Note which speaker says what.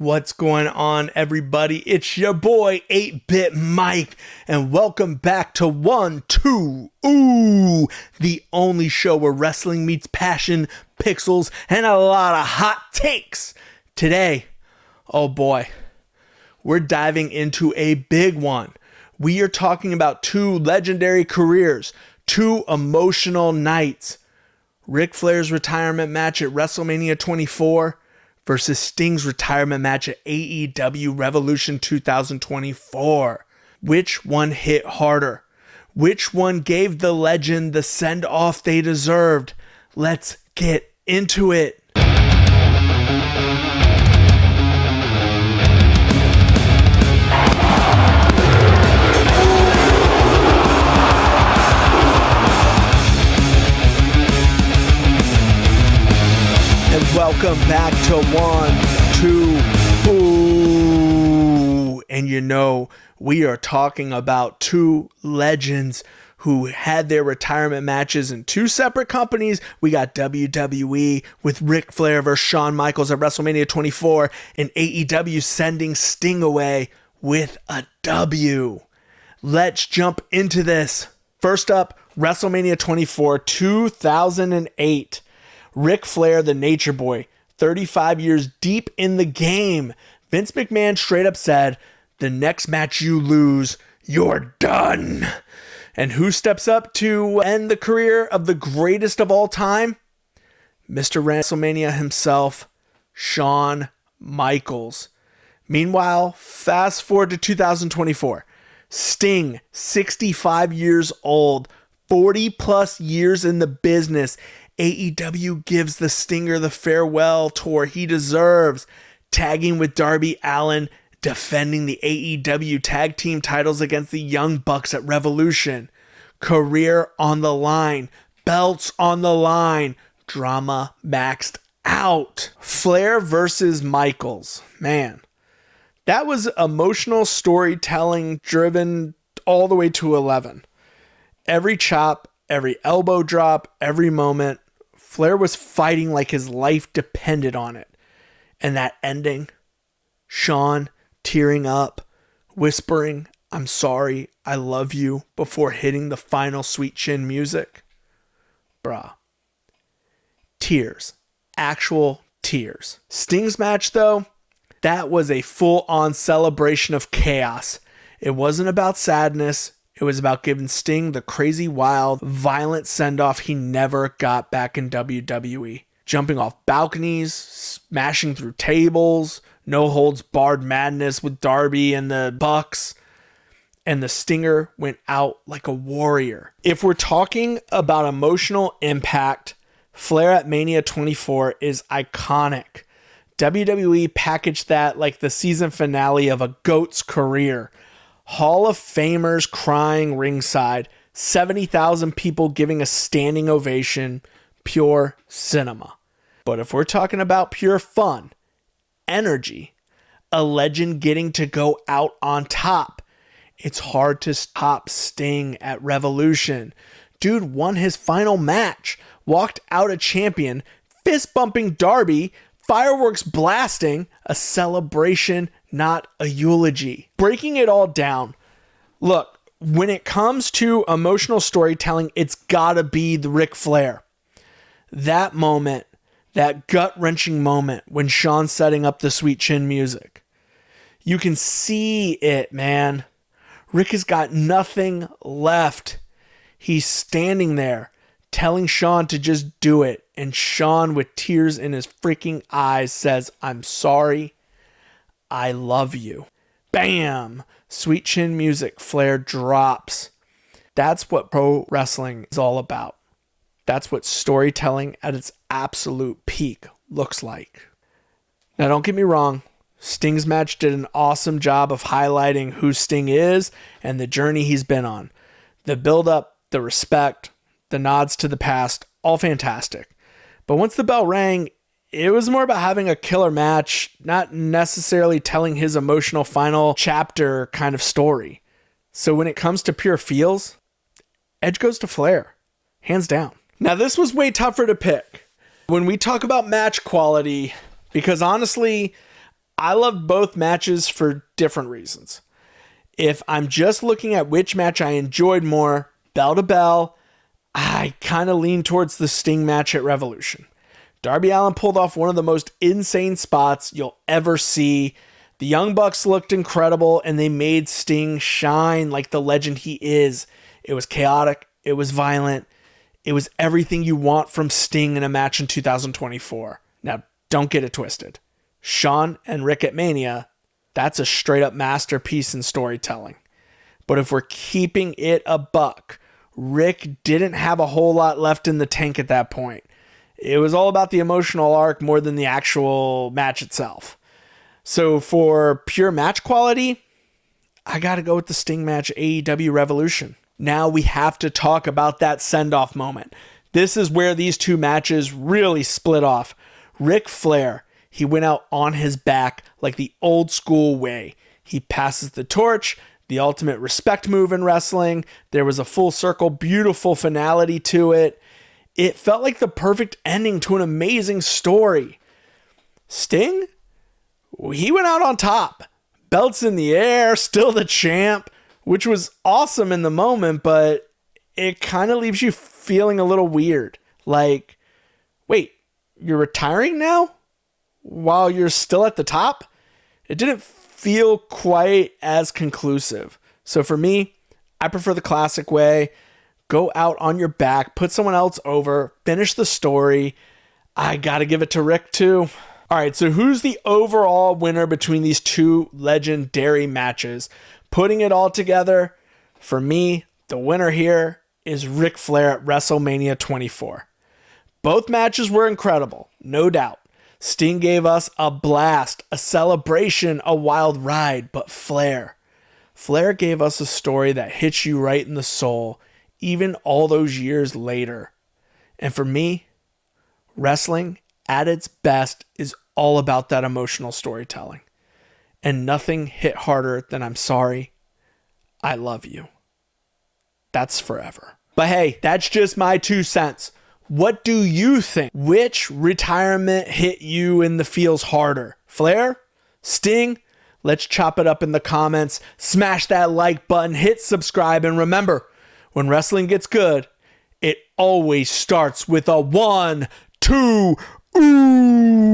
Speaker 1: What's going on, everybody? It's your boy 8-Bit Mike, and welcome back to the only show where wrestling meets passion, pixels, and a lot of hot takes. Today, oh boy, we're diving into a big one. We are talking about two legendary careers, two emotional nights. Ric Flair's retirement match at WrestleMania 24 versus Sting's retirement match at AEW Revolution 2024. Which one hit harder? Which one gave the legend the send-off they deserved? Let's get into it. And welcome back to And you know, we are talking about two legends who had their retirement matches in two separate companies. We got WWE with Ric Flair versus Shawn Michaels at WrestleMania 24, and AEW sending Sting away with a W. Let's jump into this. First up, WrestleMania 24, 2008. Ric Flair, the Nature Boy, 35 years deep in the game. Vince McMahon straight up said, the next match you lose, you're done. And who steps up to end the career of the greatest of all time? Mr. WrestleMania himself, Shawn Michaels. Meanwhile, fast forward to 2024. Sting, 65 years old, 40 plus years in the business. AEW gives the Stinger the farewell tour he deserves, tagging with Darby Allin, defending the AEW tag team titles against the Young Bucks at Revolution. Career on the line, belts on the line, drama maxed out. Flair versus Michaels. Man, that was emotional storytelling driven all the way to 11. Every chop, every elbow drop, every moment, Flair was fighting like his life depended on it. And that ending, Shawn tearing up, whispering, "I'm sorry, I love you," before hitting the final sweet chin music. Bruh. Tears. Actual tears. Sting's match, though, that was a full-on celebration of chaos. It wasn't about sadness. It was about giving Sting the crazy, wild, violent send-off he never got back in WWE. Jumping off balconies, smashing through tables, no-holds-barred madness with Darby and the Bucks. And the Stinger went out like a warrior. If we're talking about emotional impact, Flair at Mania 24 is iconic. WWE packaged that like the season finale of a GOAT's career. Hall of Famers crying ringside, 70,000 people giving a standing ovation, pure cinema. But if we're talking about pure fun, energy, a legend getting to go out on top, it's hard to stop Sting at Revolution. Dude won his final match, walked out a champion, fist bumping Darby, fireworks blasting, a celebration, not a eulogy. Breaking it all down, look, when it comes to emotional storytelling, it's gotta be the Ric Flair. That moment, that gut-wrenching moment when Shawn's setting up the sweet chin music. You can see it, man. Rick has got nothing left. He's standing there, telling Shawn to just do it. And Shawn, with tears in his freaking eyes, says, "I'm sorry. I love you." Bam! Sweet chin music. Flair drops. That's what pro wrestling is all about. That's what storytelling at its absolute peak looks like. Now, don't get me wrong. Sting's match did an awesome job of highlighting who Sting is and the journey he's been on. The build-up, the respect, the nods to the past, all fantastic. But once the bell rang, it was more about having a killer match, not necessarily telling his emotional final chapter kind of story. So when it comes to pure feels, edge goes to Flair, hands down. Now, this was way tougher to pick. When we talk about match quality, because honestly, I loved both matches for different reasons. If I'm just looking at which match I enjoyed more, bell to bell, I kind of lean towards the Sting match at Revolution. Darby Allin pulled off one of the most insane spots you'll ever see. The Young Bucks looked incredible, and they made Sting shine like the legend he is. It was chaotic. It was violent. It was everything you want from Sting in a match in 2024. Now, don't get it twisted. Shawn and Rick at Mania, that's a straight up masterpiece in storytelling. But if we're keeping it a buck, Rick didn't have a whole lot left in the tank at that point. It was all about the emotional arc more than the actual match itself. So for pure match quality, I got to go with the Sting match, AEW Revolution. Now we have to talk about that send-off moment. This is where these two matches really split off. Ric Flair, he went out on his back like the old school way. He passes the torch, the ultimate respect move in wrestling. There was a full circle, beautiful finality to it. It felt like the perfect ending to an amazing story. Sting? He went out on top. Belts in the air, still the champ, which was awesome in the moment, but it kind of leaves you feeling a little weird. Like, wait, you're retiring now? While you're still at the top? It didn't feel quite as conclusive. So for me, I prefer the classic way. Go out on your back, put someone else over, finish the story. I gotta give it to Rick too. All right, so who's the overall winner between these two legendary matches? Putting it all together, for me, the winner here is Ric Flair at WrestleMania 24. Both matches were incredible, no doubt. Sting gave us a blast, a celebration, a wild ride, but Flair gave us a story that hits you right in the soul, even all those years later. And for me, wrestling at its best is all about that emotional storytelling. And nothing hit harder than I'm sorry, I love you. That's forever. But hey, that's just my 2 cents. What do you think? Which retirement hit you in the feels harder? Flair? Sting? Let's chop it up in the comments. Smash that like button, hit subscribe, and remember, when wrestling gets good, it always starts with a 1, 2, ooh.